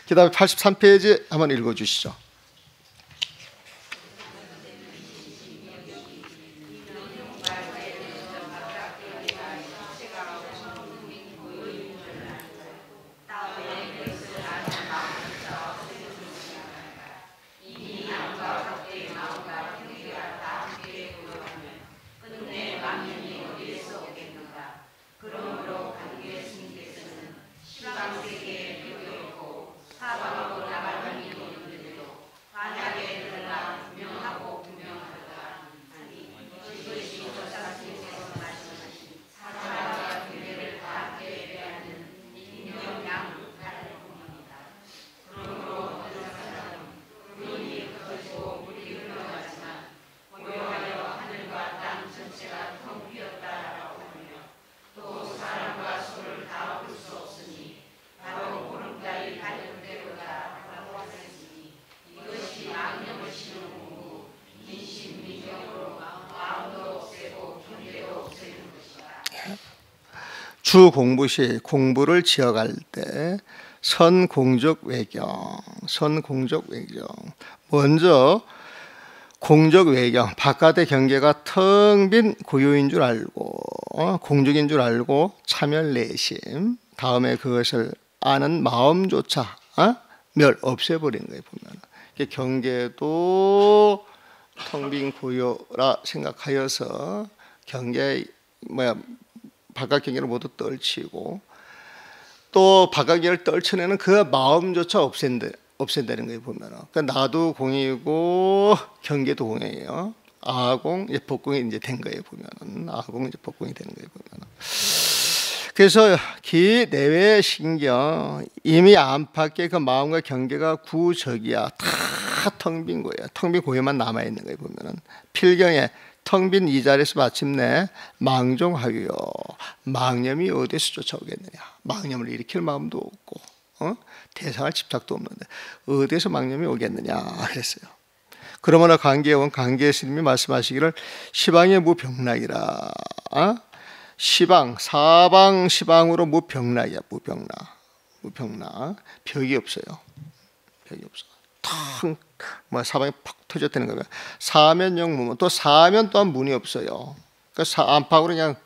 그 다음에 83페이지 한번 읽어주시죠. 주 공부시 공부를 지어갈 때 선공적 외경, 선공적 외경. 먼저 공적 외경, 바깥의 경계가 텅 빈 고요인 줄 알고 공적인 줄 알고 차멸 내심, 다음에 그것을 아는 마음조차 없애버린 거예요. 보면 경계도 텅 빈 고요라 생각하여서 경계 바깥 경계를 모두 떨치고 또 바깥 경계를 떨쳐내는 그 마음조차 없앤다는 거예요. 보면 그러니까 나도 공이고 경계도 공이에요. 아공 이제 법공이 이제 된 거예요. 보면은 아공 이제 법공이 되는 거예요. 보면은 그래서 기 내외 신경 이미 안팎의 그 마음과 경계가 구적이야. 다 텅 빈 거예요. 텅 빈 고요만 남아 있는 거예요. 보면은 필경에 텅 빈 이 자리에서 마침내 망종하여 망념이 어디서 쫓아오겠느냐. 망념을 일으킬 마음도 없고 대상할 집착도 없는데 어디서 망념이 오겠느냐 그랬어요. 그러므로 관계원 관계의 스님이 말씀하시기를 시방의 무병락이라. 시방 사방 시방으로 무병락이야. 무병락 벽이 없어요. 벽이 없어. 텅 사방이 퍽 터졌다는 거예요. 사면영 무문. 또 사면 또한 문이 없어요. 그러니까 안팎으로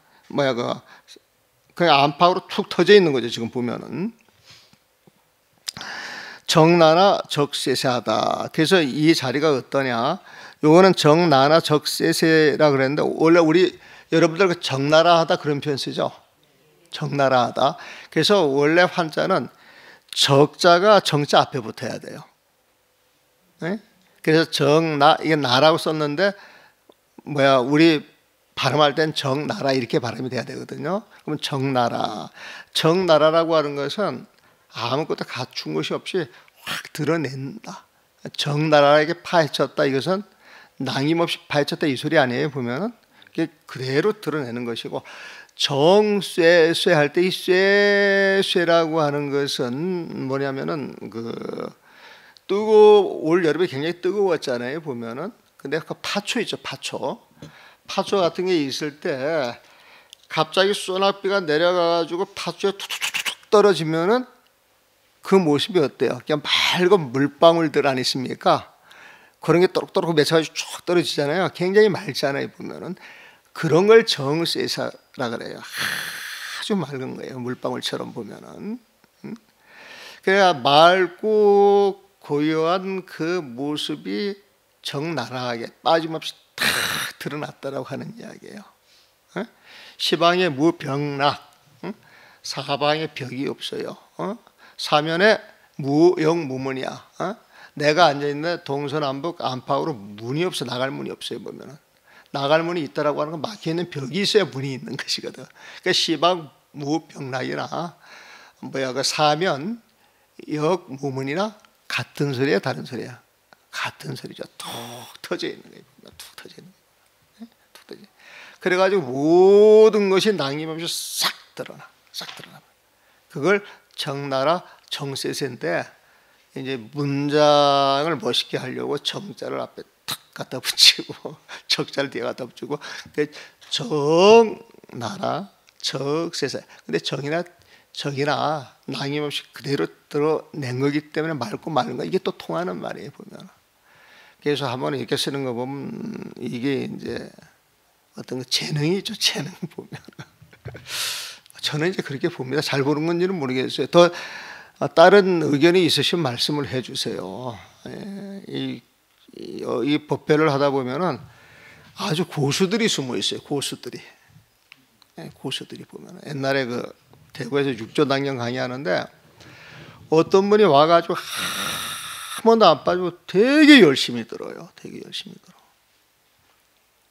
그냥 안팎으로 툭 터져 있는 거죠. 지금 보면은 정나나 적세세하다. 그래서 이 자리가 어떠냐? 요거는 정나나 적세세라 그랬는데 원래 우리 여러분들 정나라하다 그런 표현 쓰죠. 정나라하다. 그래서 원래 한자는 적자가 정자 앞에 붙어야 돼요. 네? 그래서 정나 이게 나라고 썼는데 우리 발음할 땐 정나라 이렇게 발음이 돼야 되거든요. 그러면 정나라라고 하는 것은 아무것도 갖춘 것이 없이 확 드러낸다. 정나라에게 파헤쳤다. 이것은 낭임없이 파헤쳤다 이 소리 아니에요. 보면은 그대로 드러내는 것이고 정쇠쇠 할 때 이 쇠쇠라고 하는 것은 뭐냐면은 올 여름에 굉장히 뜨거웠잖아요. 보면은 근데 그 파초 있죠. 파초 같은 게 있을 때 갑자기 소낙비가 내려가가지고 파초에 툭툭툭 떨어지면은 그 모습이 어때요? 그냥 맑은 물방울들 아니십니까? 그런 게 또록또록 맺혀가지고 쭉 떨어지잖아요. 굉장히 맑잖아요. 보면은 그런 걸 정쇠사라 그래요. 아주 맑은 거예요. 물방울처럼 보면은. 그래야 맑고 고요한 그 모습이 적나라하게 빠짐없이 다 드러났다라고 하는 이야기예요. 시방에 무병락, 사방에 벽이 없어요. 사면에 무영무문이야. 내가 앉아있는데 동서남북 안팎으로 문이 없어. 나갈 문이 없어요. 보면은 나갈 문이 있다라고 하는 건 막혀있는 벽이 있어야 문이 있는 것이거든. 그러니까 시방 무병락이나 그 사면 역무문이나 같은 소리야 다른 소리야? 같은 소리죠. 툭 터져 있는 거예요. 툭 터져 있는 거예요. 툭 터져. 그래가지고 모든 것이 낭임없이 싹 드러나. 그걸 정나라 정세세인데 이제 문장을 멋있게 하려고 정자를 앞에 탁 갖다 붙이고 적자를 뒤에 갖다 붙이고 정나라 적세세. 근데 정이나 적이나 낭임없이 그대로 드러낸 거기 때문에 맑고 마른 거, 이게 또 통하는 말이에요 보면. 그래서 한번 이렇게 쓰는 거 보면 이게 이제 어떤 재능이죠, 재능 보면. 저는 이제 그렇게 봅니다. 잘 보는 건지는 모르겠어요. 더 다른 의견이 있으시면 말씀을 해주세요. 이 법회를 하다 보면은 아주 고수들이 숨어 있어요. 고수들이. 고수들이 보면 옛날에 그 대구에서 육조당경 강의하는데 어떤 분이 와가지고 한 번도 안 빠지고 되게 열심히 들어요. 되게 열심히 들어.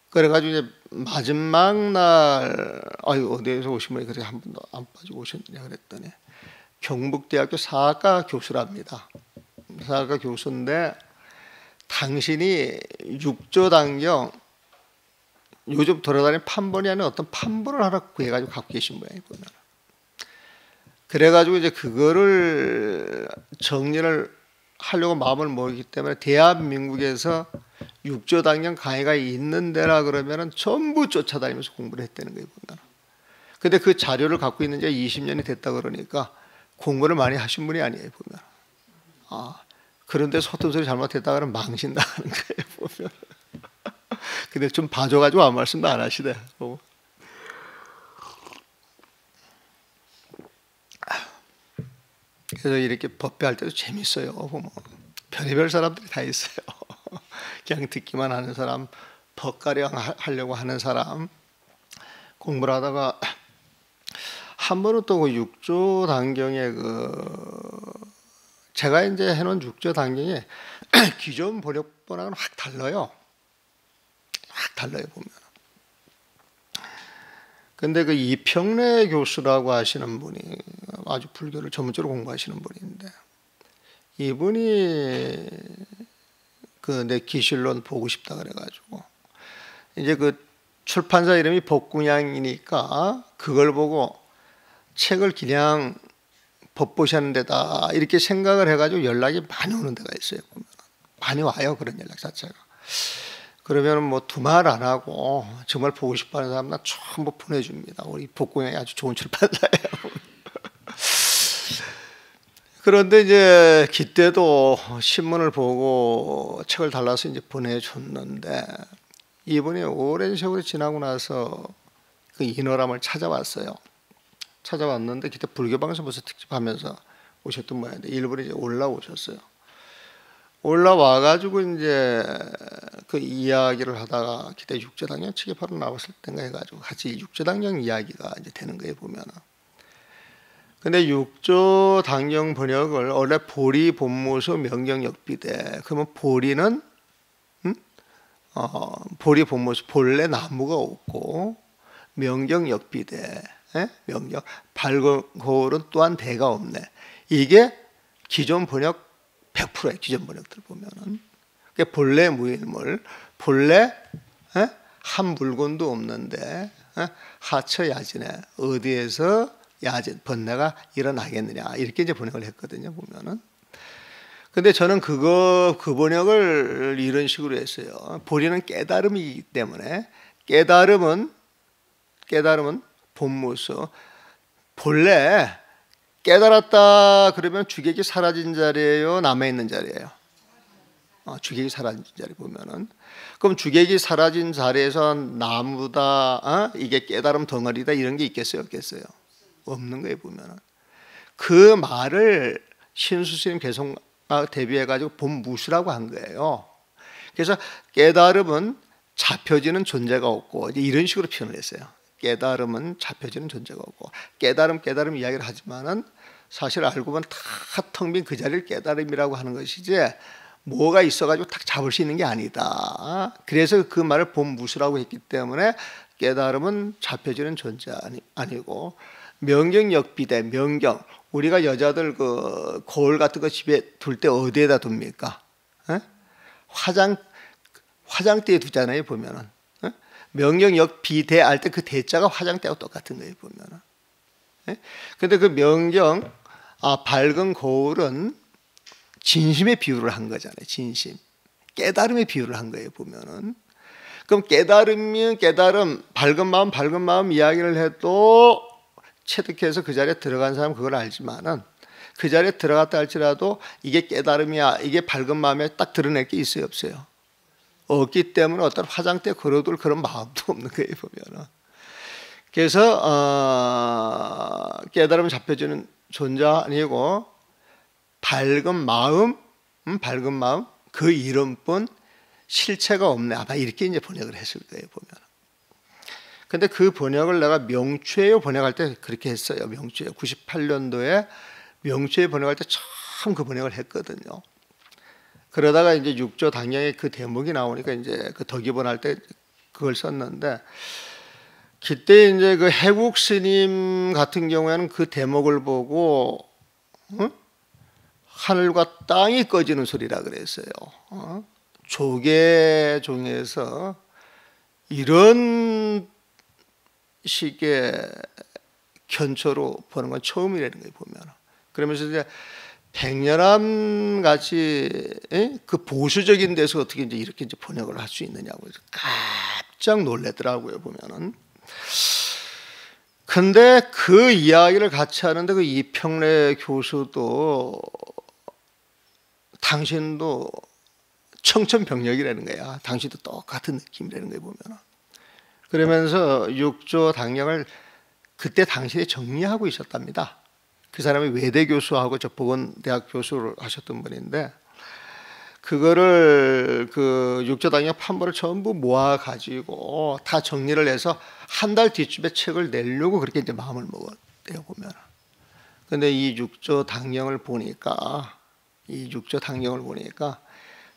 그래가지고 이제 마지막 날, 아유 어디에서 오신 분이 그렇게 한 번도 안 빠지고 오셨느냐 그랬더니 경북대학교 사학과 교수랍니다. 사학과 교수인데 당신이 육조당경 요즘 돌아다니는 판본이 아닌 어떤 판본을 하나 구해가지고 갖고 계신 모양이 보면. 그래가지고 이제 그거를 정리를 하려고 마음을 먹기 때문에 대한민국에서 육조당경 강의가 있는 데라 그러면은 전부 쫓아다니면서 공부를 했다는 거예요 보면. 근데 그 자료를 갖고 있는 지가 20년이 됐다 그러니까 공부를 많이 하신 분이 아니에요 보면. 아, 그런데 소통 소리 잘못했다 그러면 망신당하는 거예요 보면. 근데 좀 봐줘가지고 아무 말씀도 안 하시네. 그래서 이렇게 법회할 때도 재밌어요. 보면 별의별 사람들이 다 있어요. 그냥 듣기만 하는 사람, 법가량 하려고 하는 사람, 공부를 하다가 한 번은 또 그 육조당경의 제가 이제 해놓은 육조당경이 기존 번역본하고는 확 달라요. 확 달라요 보면. 근데 그 이평래 교수라고 하시는 분이 아주 불교를 전문적으로 공부하시는 분인데 이분이 그 내 기실론 보고 싶다 그래가지고 이제 그 출판사 이름이 법궁양이니까 그걸 보고 책을 그냥 법보시하는 데다 이렇게 생각을 해가지고 연락이 많이 오는 데가 있어요 보면. 많이 와요 그런 연락 자체가. 그러면 뭐 두말 안 하고 정말 보고 싶어하는 사람은 전부 보내줍니다. 우리 법궁양이 아주 좋은 출판사예요. 그런데 이제 그때도 신문을 보고 책을 달라서 이제 보내줬는데 이분이 오랜 세월이 지나고 나서 그 인어람을 찾아왔어요. 찾아왔는데 그때 불교방송에서 특집하면서 오셨던 모양인데 일부러 이제 올라오셨어요. 올라와가지고 이제 그 이야기를 하다가 그때 육조당경 책이 바로 나왔을 때인가 해가지고 같이 육조당경 이야기가 이제 되는 거예요 보면은. 근데 육조당경 번역을 원래 보리 본무수 명경역비대. 그러면 보리는 보리 본무수 본래 나무가 없고 명경역비대. 명경 밝은 거울은 또한 대가 없네. 이게 기존 번역 100%의 기존 번역들 보면은 본래 무인물, 본래 한 물건도 없는데 하처야지네 어디에서 야진 번뇌가 일어나겠느냐 이렇게 이제 번역을 했거든요 보면은. 근데 저는 그 번역을 이런 식으로 했어요. 보리는 깨달음이기 때문에 깨달음은 본무수 본래 깨달았다 그러면 주객이 사라진 자리예요, 남아 있는 자리예요? 주객이 사라진 자리 보면은 그럼 주객이 사라진 자리에서 나무다, 이게 깨달음 덩어리다 이런 게 있겠어요, 없겠어요? 없는 거예요 보면은. 그 말을 신수스님 개성과 대비해가지고 본무수라고 한 거예요. 그래서 깨달음은 잡혀지는 존재가 없고 이런 식으로 표현을 했어요. 깨달음은 잡혀지는 존재가 없고 깨달음 이야기를 하지만은 사실 알고 보면 다 텅 빈 그 자리를 깨달음이라고 하는 것이지 뭐가 있어가지고 딱 잡을 수 있는 게 아니다. 그래서 그 말을 본무수라고 했기 때문에 깨달음은 잡혀지는 존재 아니고 명경역비대 명경 우리가 여자들 그 거울 같은 거 집에 둘 때 어디에다 둡니까? 화장대에 두잖아요 보면은. 명경역비대 할 때 그 대자가 화장대하고 똑같은 거예요 보면은. 근데 그 명경 밝은 거울은 진심의 비유를 한 거잖아요. 진심 깨달음의 비유를 한 거예요 보면은. 그럼 깨달음이면 깨달음 밝은 마음 이야기를 해도 체득해서 그 자리에 들어간 사람은 그걸 알지만은 그 자리에 들어갔다 할지라도 이게 깨달음이야, 이게 밝은 마음에 딱 드러낼 게 있어요, 없어요? 없기 때문에 어떤 화장대에 걸어둘 그런 마음도 없는 거예요, 보면은. 그래서 깨달음을 잡혀주는 존재가 아니고 밝은 마음, 밝은 마음 그 이름뿐 실체가 없네. 아마 이렇게 이제 번역을 했을 거예요, 보면. 근데 그 번역을 내가 명추해요 번역할 때 그렇게 했어요. 명추해요. 98년도에 명추해 번역할 때 처음 그 번역을 했거든요. 그러다가 이제 6조 당량의 그 대목이 나오니까 이제 그 덕이번할 때 그걸 썼는데, 그때 이제 그 해국 스님 같은 경우에는 그 대목을 보고 하늘과 땅이 꺼지는 소리라 그랬어요. 조계 중에서 이런 식의 견초로 보는 건 처음이라는 거예요, 보면. 그러면서 이제 백렬함 같이 그 보수적인 데서 어떻게 이제 이렇게 이제 번역을 할 수 있느냐고 해서 깜짝 놀래더라고요, 보면은. 근데 그 이야기를 같이 하는데 그 이평래 교수도 당신도 청천벽력이라는 거야. 당신도 똑같은 느낌이라는 거예요, 보면. 그러면서 6조 당량을 그때 당시에 정리하고 있었답니다. 그 사람이 외대 교수하고 저 보건대학 교수를 하셨던 분인데, 그거를 그 6조 당량 판본을 전부 모아 가지고 다 정리를 해서 한 달 뒤쯤에 책을 내려고 그렇게 이제 마음을 먹었대요, 보면. 근데 이 6조 당량을 보니까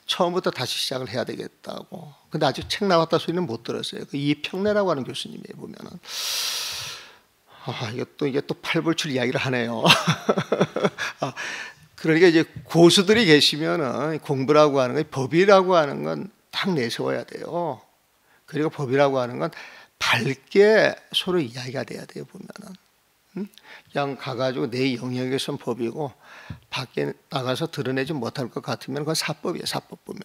처음부터 다시 시작을 해야 되겠다고. 근데 아직 책 나왔다 소리는 못 들었어요. 그 이평래라고 하는 교수님이에요, 보면은. 이게 또 팔불출 이야기를 하네요. 그러니까 이제 고수들이 계시면은 공부라고 하는 건, 법이라고 하는 건 딱 내세워야 돼요. 그리고 법이라고 하는 건 밝게 서로 이야기가 돼야 돼요, 보면은. 그냥 가가지고 내 영역에선 법이고 밖에 나가서 드러내지 못할 것 같으면 그건 사법이에요, 사법 보면.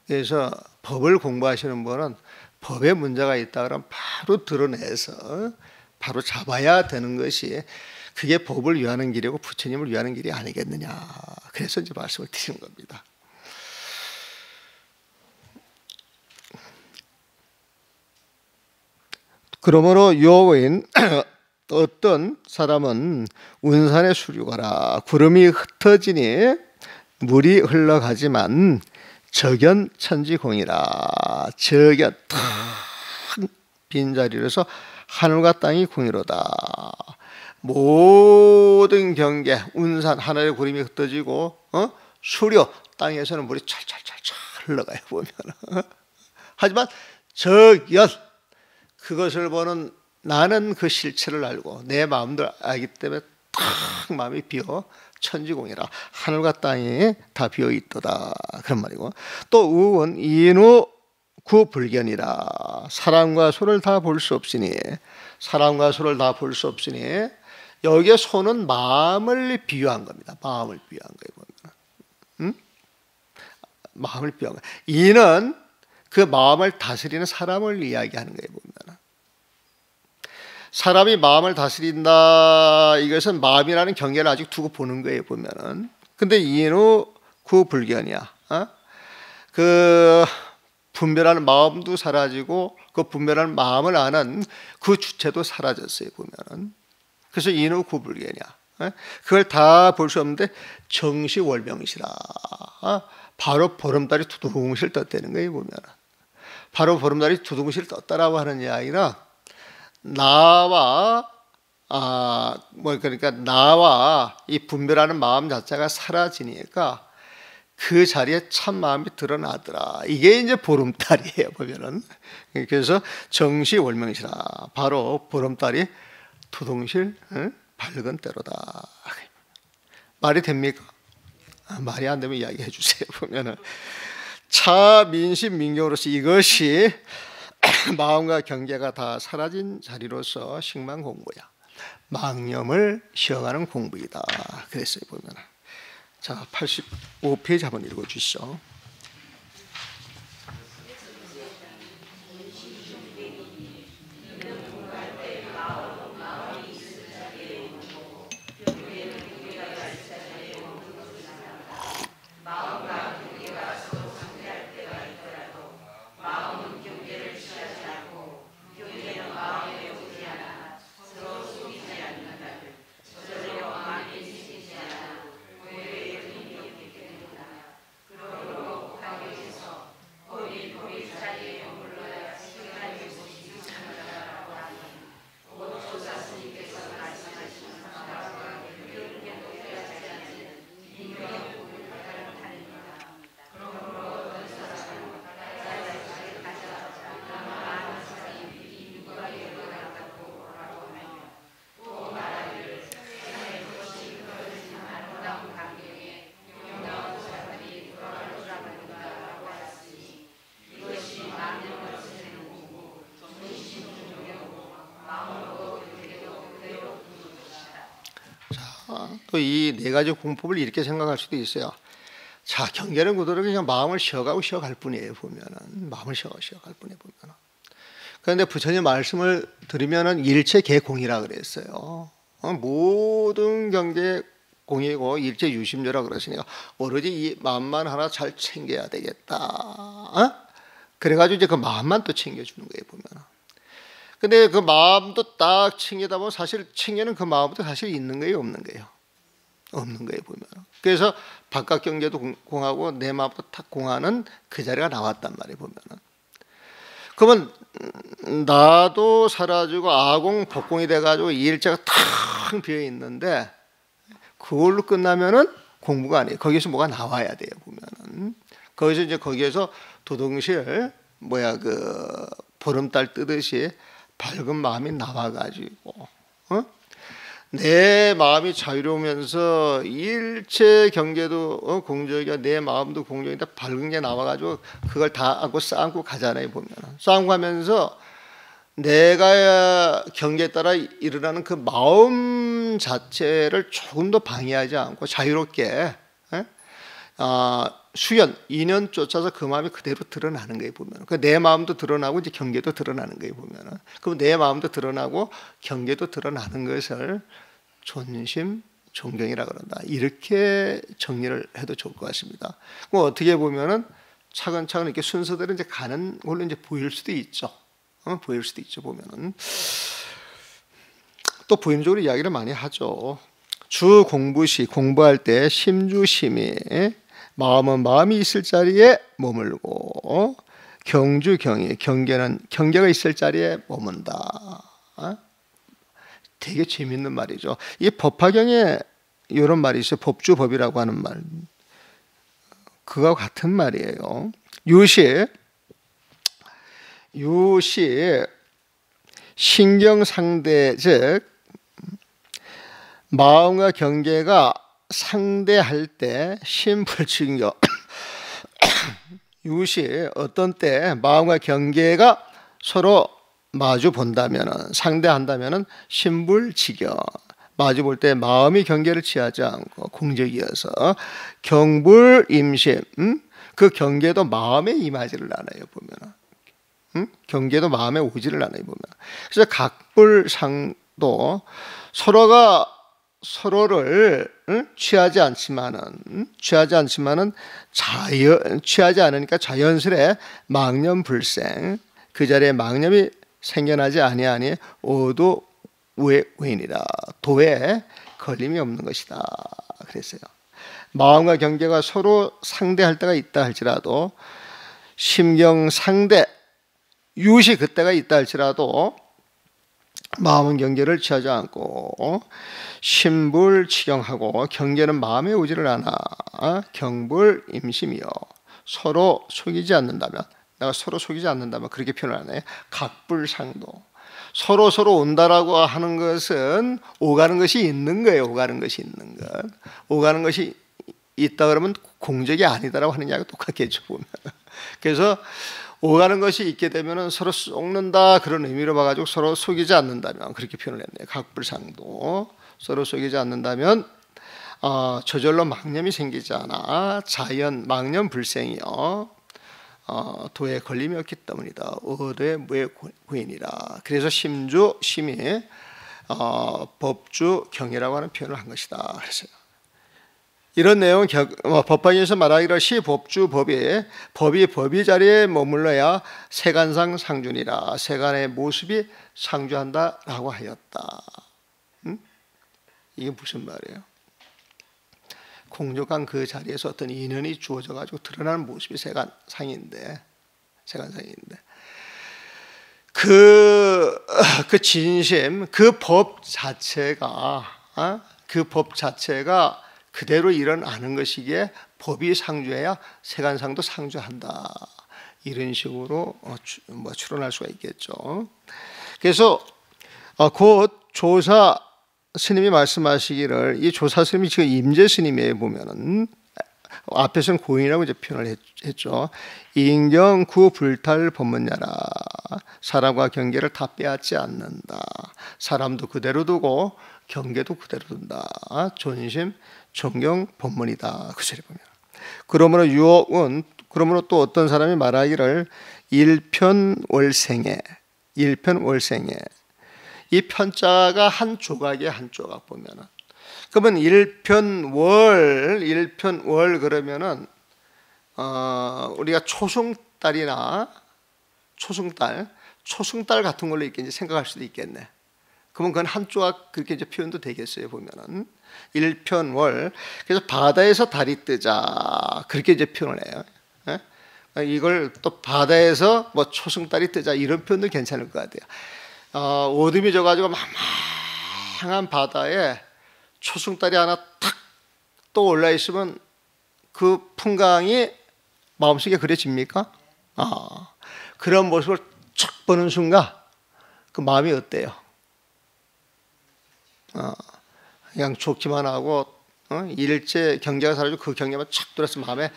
그래서 법을 공부하시는 분은 법에 문제가 있다 그러면 바로 드러내서 바로 잡아야 되는 것이, 그게 법을 위하는 길이고 부처님을 위하는 길이 아니겠느냐. 그래서 이제 말씀을 드리는 겁니다. 그러므로 요인 어떤 사람은 운산의 수류가라, 구름이 흩어지니 물이 흘러가지만 적연천지공이라, 적연 탁 빈자리로서 하늘과 땅이 공이로다. 모든 경계, 운산 하늘의 구름이 흩어지고 수려 땅에서는 물이 찰찰찰찰 흘러가요, 보면. 하지만 적연, 그것을 보는 나는 그 실체를 알고 내 마음도 알기 때문에 탁 마음이 비어 천지공이라, 하늘과 땅이 다 비어 있도다, 그런 말이고. 또 우은 인후 구불견이라, 사람과 소를 다 볼 수 없으니, 사람과 소를 다 볼 수 없으니, 여기에 소는 마음을 비유한 겁니다. 마음을 비유한 거예요, 보면. 마음을 비유한 거예요. 이는 그 마음을 다스리는 사람을 이야기하는 거예요, 보면. 사람이 마음을 다스린다, 이것은 마음이라는 경계를 아직 두고 보는 거예요, 보면은. 근데 인후 구불견이야. 그 분별하는 마음도 사라지고 그 분별하는 마음을 아는 그 주체도 사라졌어요, 보면은. 그래서 인후 구불견이야. 그걸 다 볼 수 없는데 정시월명시라, 바로 보름달이 두둥실 떴다는 거예요, 보면. 바로 보름달이 두둥실 떴다라고 하는 이야기는 나와 그러니까 나와 이 분별하는 마음 자체가 사라지니까 그 자리에 참 마음이 드러나더라. 이게 이제 보름달이에요, 보면은. 그래서 정시월명시라, 바로 보름달이 두둥실 밝은 때로다. 말이 됩니까? 말이 안 되면 이야기해 주세요, 보면은. 차 민심 민경으로서 이것이 마음과 경계가 다 사라진 자리로서 식만 공부야. 망념을 쉬어가는 공부이다. 그랬어요, 보면. 자, 85페이지 한번 읽어 주시죠. 또 이 네 가지 공법을 이렇게 생각할 수도 있어요. 자, 경계는 그대로 그냥 마음을 쉬어가고 쉬어갈 뿐이에요. 보면은 마음을 쉬어갈 뿐이에요. 보면은. 그런데 부처님 말씀을 들으면은 일체 개공이라 그랬어요. 모든 경계 공이고 일체 유심조라 그러시니까 오로지 이 마음만 하나 잘 챙겨야 되겠다. 그래가지고 이제 그 마음만 또 챙겨주는 거예요. 보면은. 근데 그 마음도 딱 챙기다 보면 사실 챙기는 그 마음도 사실 있는 거예요, 없는 거예요? 없는 거예요, 보면. 그래서 바깥 경계도 공하고 내 마음도 탁 공하는 그 자리가 나왔단 말이에요, 보면은. 그러면 나도 사라지고 아공, 법공이 돼가지고 이 일체가 탁 비어 있는데 그걸로 끝나면은 공부가 아니에요. 거기서 뭐가 나와야 돼요, 보면은. 거기서 이제 거기에서 도동실 그 보름달 뜨듯이 밝은 마음이 나와가지고 내 마음이 자유로우면서 일체 경계도 공적이야, 내 마음도 공적인데 밝은 게 나와가지고 그걸 다 안고 쌓고 가잖아요. 보면 쌓고 가면서 내가 경계에 따라 일어나는 그 마음 자체를 조금 더 방해하지 않고 자유롭게 수연, 인연 쫓아서 그 마음이 그대로 드러나는 거예요. 보면 내 마음도 드러나고 이제 경계도 드러나는 거예요. 보면 그럼 내 마음도 드러나고 경계도 드러나는 것을 존심, 존경이라 그런다. 이렇게 정리를 해도 좋을 것 같습니다. 그럼 어떻게 보면은 차근차근 이렇게 순서대로 이제 가는 걸로 이제 보일 수도 있죠. 보일 수도 있죠. 보면은 또 부임적으로 이야기를 많이 하죠. 주 공부시 공부할 때 심주심이 마음은 마음이 있을 자리에 머물고 경주 경이 경계는 경계가 있을 자리에 머문다. 되게 재밌는 말이죠. 이 법화경에 이런 말이 있어요. 법주법이라고 하는 말. 그와 같은 말이에요. 유시 신경상대, 즉 마음과 경계가 상대할 때 심불충격 유시 어떤 때 마음과 경계가 서로 마주 본다면은 상대한다면은 심불지경 마주 볼 때 마음이 경계를 취하지 않고 공적이어서 경불임심 그 경계도 마음에 임하지를 않아요. 보면은 경계도 마음에 오지를 않아요. 보면 그래서 각불상도 서로가 서로를 취하지 않지만은 취하지 않으니까 자연스레 망념불생 그 자리에 망념이 생겨나지 아니하니 오도 우회인이라 도에 걸림이 없는 것이다 그랬어요. 마음과 경계가 서로 상대할 때가 있다 할지라도 심경 상대 유시 그때가 있다 할지라도 마음은 경계를 취하지 않고 심불치경하고 경계는 마음에 오지를 않아 경불임심이요 서로 속이지 않는다면 내가 서로 속이지 않는다면 그렇게 표현을 하네. 각불상도 서로 온다라고 하는 것은 오가는 것이 있는 거예요. 오가는 것이 있는 것. 오가는 것이 있다 그러면 공적이 아니다라고 하는 이야기가 똑같겠죠. 보면. 그래서 오가는 것이 있게 되면 서로 속는다 그런 의미로 봐가지고 서로 속이지 않는다면 그렇게 표현을 했네요. 각불상도 서로 속이지 않는다면 저절로 망념이 생기지 않아 자연 망념 불생이요 도에 걸림이 없기 때문이다. 어도의 무의 구인이라. 그래서 심주 심이 법주 경이라고 하는 표현을 한 것이다. 그래서 이런 내용 법화경에서 말하기로 시법주 법이 자리에 머물러야 세간상 상준이라. 세간의 모습이 상주한다라고 하였다. 이게 무슨 말이에요? 공적한 그 자리에서 어떤 인연이 주어져 가지고 드러나는 모습이 세간상인데 그 진심 그 법 자체가 그대로 일어나는 것이기에 법이 상주해야 세간상도 상주한다. 이런 식으로 추론할 수가 있겠죠. 그래서 곧 조사 스님이 말씀하시기를 이 조사 스님이 지금 임재 스님이에요. 보면은 앞에서는 고인이라고 이제 표현을 했죠. 인경 구 불탈 법문야라. 사람과 경계를 다 빼앗지 않는다. 사람도 그대로 두고 경계도 그대로 둔다. 존심 존경 법문이다. 그 소리 보면. 그러므로 유혹은 그러므로 또 어떤 사람이 말하기를 일편월생에 이 편자가 한 조각에 한 조각 보면은 그러면 일편월 그러면은 우리가 초승달 같은 걸로 이렇게 이제 생각할 수도 있겠네. 그러면 그건 한 조각 그렇게 이제 표현도 되겠어요. 보면은 일편월. 그래서 바다에서 달이 뜨자 그렇게 이제 표현을 해요. 예? 이걸 또 바다에서 뭐 초승달이 뜨자 이런 표현도 괜찮을 것 같아요. 어둠이 져가지고 망망한 바다에 초승달이 하나 탁 또 올라 있으면 그 풍광이 마음속에 그려집니까? 그런 모습을 쫙 보는 순간 그 마음이 어때요? 그냥 좋기만 하고 일제 경계가 사라지고 그 경계만 착 들어서 마음에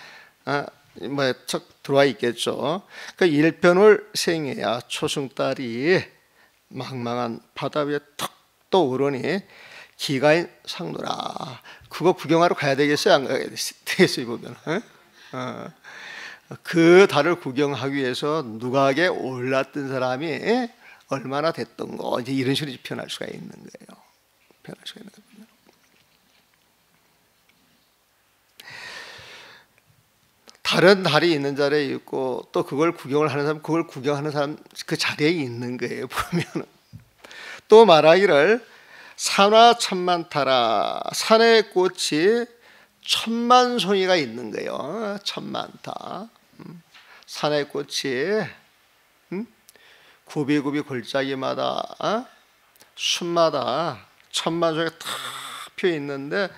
착 들어와 있겠죠. 그 일편을 생해야 초승달이 망망한 바다 위에 탁 또 오르니 기가인 상노라. 그거 구경하러 가야 되겠어요? 안 가야 되겠어요? 보면 그 달을 구경하기 위해서 누각에 올랐던 사람이 얼마나 됐던 거 이제 이런 식으로 표현할 수가 있는 거예요. 표현할 수가 있는 거예요. 다른 달이 있는 자리에 있고 또 그걸 구경을 하는 사람, 그걸 구경하는 사람 그 자리에 있는 거예요. 보면 또 말하기를 산화천만타라. 산의 꽃이 천만송이가 있는 거예요. 천만타. 산의 꽃이 굽이굽이 골짜기마다 숲마다 천만송이가 다 피어 있는데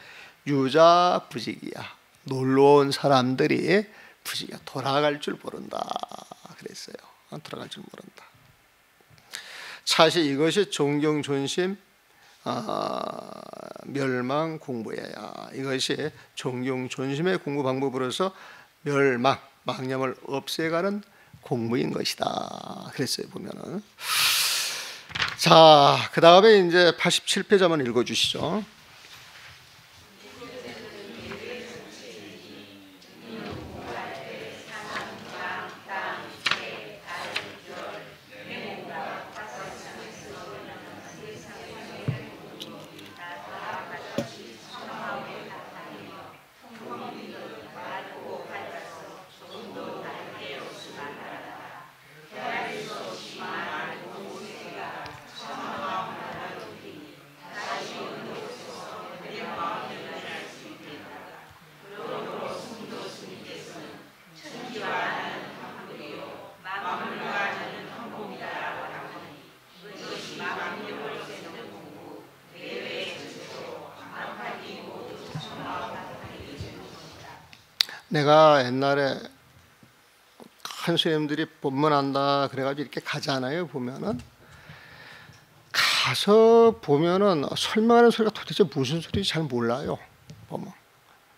유자부직이야. 놀러온 사람들이 부직이야. 돌아갈 줄 모른다. 그랬어요. 돌아갈 줄 모른다. 사실 이것이 존경, 존심, 멸망 공부야. 이것이 존경, 존심의 공부 방법으로서 멸망, 망념을 없애가는 공부인 것이다. 그랬어요. 보면은. 자, 그 다음에 이제 87페이지 한번 읽어주시죠. 내가 옛날에 큰 스님들이 법문한다 그래가지고 이렇게 가잖아요. 보면은 가서 보면은 설명하는 소리가 도대체 무슨 소리인지 잘 몰라요. 보면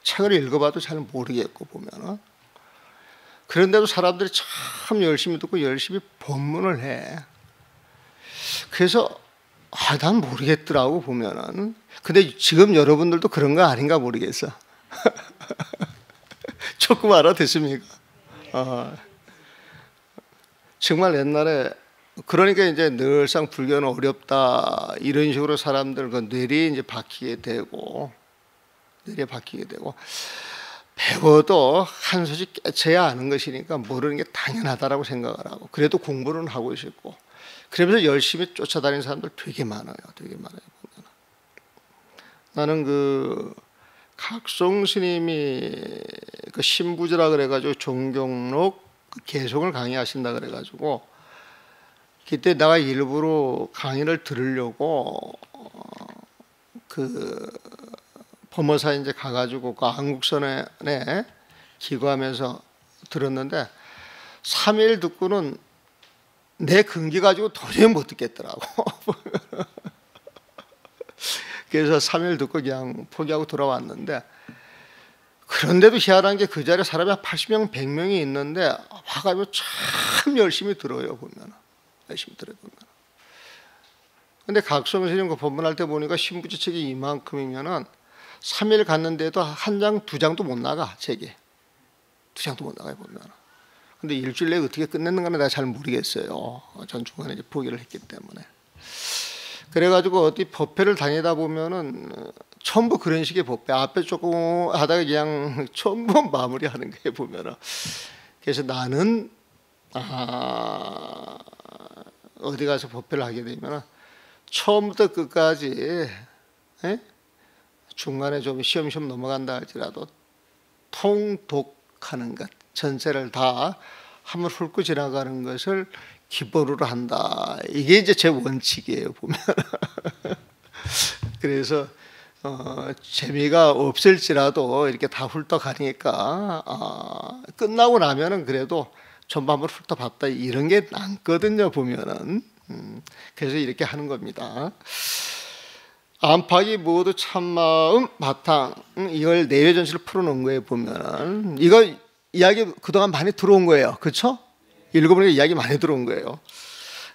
책을 읽어봐도 잘 모르겠고 보면은 그런데도 사람들이 참 열심히 듣고 열심히 법문을 해. 그래서 난 모르겠더라고 보면은. 근데 지금 여러분들도 그런 거 아닌가 모르겠어. 조금 알아듣습니까? 정말 옛날에 그러니까 이제 늘상 불교는 어렵다 이런 식으로 사람들 그 뇌리 이제 박히게 되고 배워도 한 소식 깨쳐야 아는 것이니까 모르는 게 당연하다라고 생각을 하고 그래도 공부는 하고 싶고 그러면서 열심히 쫓아다니는 사람들 되게 많아요. 보면 나는 그 각송 스님이 그 신부지라 그래가지고 종경록 개송을 강의하신다 그래가지고 그때 내가 일부러 강의를 들으려고 그 범어사 이제 가가지고 그 안국선에 기거하면서 들었는데 3일 듣고는 내 근기 가지고 도저히 못 듣겠더라고. 그래서 3일 듣고 그냥 포기하고 돌아왔는데 그런데도 희한한 게 그 자리에 사람이 한 80명, 100명이 있는데 와가지고 참 열심히 들어요. 보면 열심히 들어요. 보면. 근데 각성 선생님 그 법문할 때 보니까 신부지책이 이만큼이면은 3일 갔는데도 한 장, 두 장도 못 나가. 책이 두 장도 못 나가요. 보면. 근데 일주일 내에 어떻게 끝냈는가는 내가 잘 모르겠어요. 전 중간에 이제 포기를 했기 때문에. 그래가지고 어디 법회를 다니다 보면은 전부 그런 식의 법회 앞에 조금 하다가 그냥 전부 마무리하는 거예요. 보면은. 그래서 나는 어디 가서 법회를 하게 되면은 처음부터 끝까지 중간에 좀 시험시험 넘어간다 할지라도 통독하는 것 전체를 다 한번 훑고 지나가는 것을 기본으로 한다. 이게 이제 제 원칙이에요. 보면. 그래서 재미가 없을지라도 이렇게 다 훑어가니까 끝나고 나면은 그래도 전부 한번 훑어봤다 이런 게 남거든요. 보면은. 그래서 이렇게 하는 겁니다. 안팎이 모두 참마음 바탕 이걸 내외 전체를 풀어놓은 거예요. 보면은 이거 이야기 그동안 많이 들어온 거예요. 그렇죠? 읽어보니까 이야기 많이 들어온 거예요.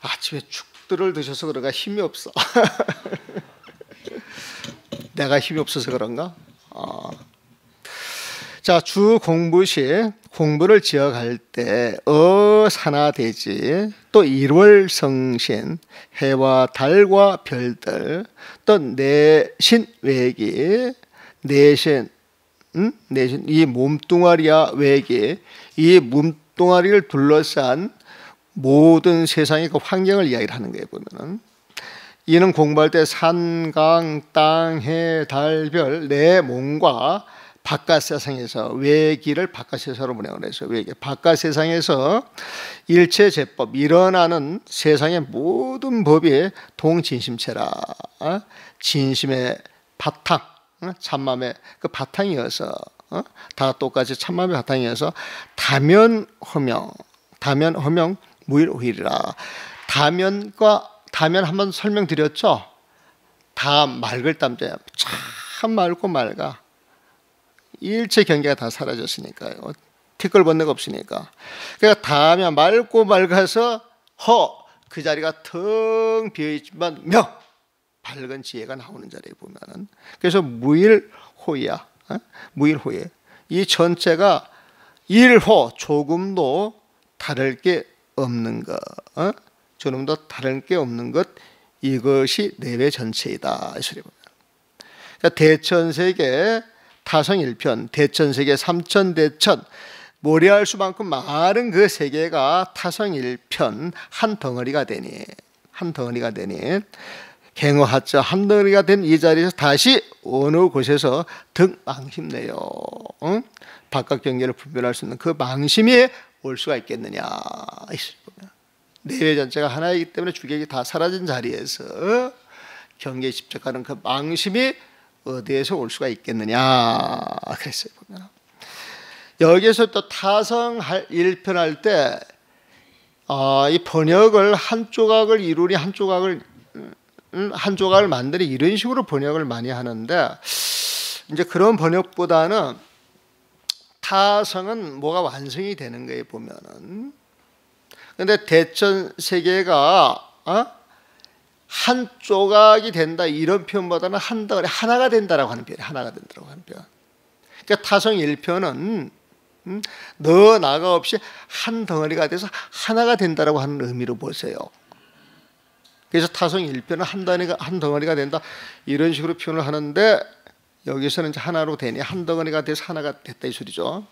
아침에 죽들을 드셔서 그런가 힘이 없어. 내가 힘이 없어서 그런가? 자, 주 공부시 공부를 지어갈 때 산하대지 또 일월성신 해와 달과 별들 또 내신 외기 내신 이 몸뚱아리와 외기 이 몸뚱아리를 둘러싼 모든 세상의 그 환경을 이야기를 하는 거예요. 보면은 이는 공부할 때 산, 강, 땅, 해, 달, 별 내 몸과 바깥 세상에서 외기를 바깥 세상으로 보내고 그래서 외기 바깥 세상에서 일체 제법 일어나는 세상의 모든 법이 동진심체라 진심의 바탕 참맘의 그 바탕이어서 다 똑같이 참맘의 바탕이어서 다면 허명 무일호일이라 다면 한번 설명드렸죠. 다 맑을 땀자야 참 맑고 맑아. 일체 경계가 다 사라졌으니까요. 티끌번뇌가 없으니까. 그러니까 다면 맑고 맑아서 그 자리가 텅 비어있지만 밝은 지혜가 나오는 자리에 보면은 그래서 무일호야. 무일호예. 이 전체가 일호 조금도 다를 게 없는 것. 조금도 다를 게 없는 것 이것이 내외 전체이다. 이 소리 보면. 그러니까 대천세계 타성일편, 대천세계 삼천대천 모래알 수만큼 많은 그 세계가 타성일편 한 덩어리가 되니 갱어하자 한 덩어리가 된 이 자리에서 다시 어느 곳에서 득망심내요. 바깥 경계를 분별할 수 있는 그 망심이 올 수가 있겠느냐. 내외 전체가 하나이기 때문에 주객이 다 사라진 자리에서 경계에 집착하는 그 망심이 어디에서 올 수가 있겠느냐 그랬어요. 보면 여기에서 또 타성할 일편할 때 이 번역을 한 조각을 이루니 한 조각을 만드니 이런 식으로 번역을 많이 하는데 이제 그런 번역보다는 타성은 뭐가 완성이 되는 거예요. 보면은 근데 대천 세계가 한 조각이 된다 이런 표현보다는 한 덩어리 하나가 된다라고 하는 표현, 하나가 된다라고 하는 표현. 그러니까 타성 1편은 너 나가 없이 한 덩어리가 돼서 하나가 된다라고 하는 의미로 보세요. 그래서 타성 1편은 한 덩어리가 된다 이런 식으로 표현을 하는데 여기서는 이제 하나로 되니 한 덩어리가 돼서 하나가 됐다 이 소리죠.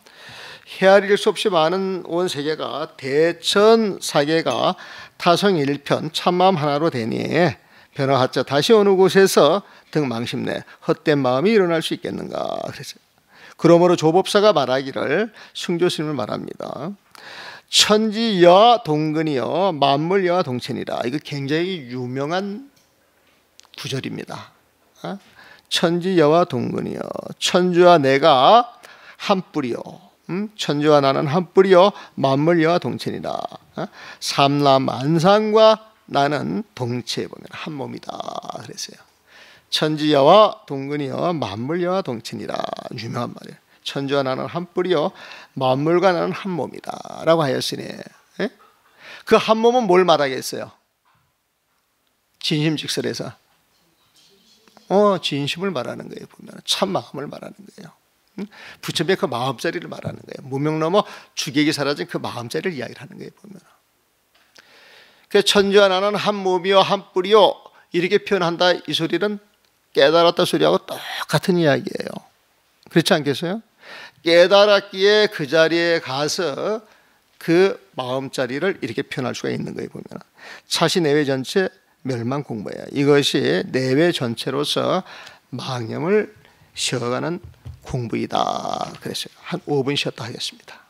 헤아릴 수 없이 많은 온 세계가 대천 사계가 타성 1편 참마음 하나로 되니 변화하자 다시 어느 곳에서 등망심내 헛된 마음이 일어날 수 있겠는가 그랬어요. 그러므로 조법사가 말하기를 승조스님을 말합니다. 천지여 동근이여 만물여 동천이라. 이거 굉장히 유명한 구절입니다. 천지여와 동근이여 천주와 내가 한 뿌리요 천주와 나는 한 뿌리요 만물여와 동천이라. 삼라만상과 나는 동체에 보면 한 몸이다 그랬어요. 천지여와 동근이여 만물여와 동천이라. 유명한 말이에요. 천지와 나는 한 뿌리요 만물과 나는 한 몸이다 라고 하였으니, 예? 그 한 몸은 뭘 말하겠어요? 진심직설에서 진심을 말하는 거예요. 보면 참 마음을 말하는 거예요. 부처님의 그 마음자리를 말하는 거예요. 무명 넘어 주객이 사라진 그 마음자리를 이야기를 하는 거예요. 보면 그 천지와 나는 한 몸이요 한 뿌리요 이렇게 표현한다, 이 소리는 깨달았다 소리하고 똑같은 이야기예요. 그렇지 않겠어요? 깨달았기에 그 자리에 가서 그 마음자리를 이렇게 표현할 수가 있는 거예요. 보면 차시 내외 전체 멸망 공부예요. 이것이 내외 전체로서 망념을 쉬어가는 공부이다. 그랬어요. 한 5분 쉬었다 하겠습니다.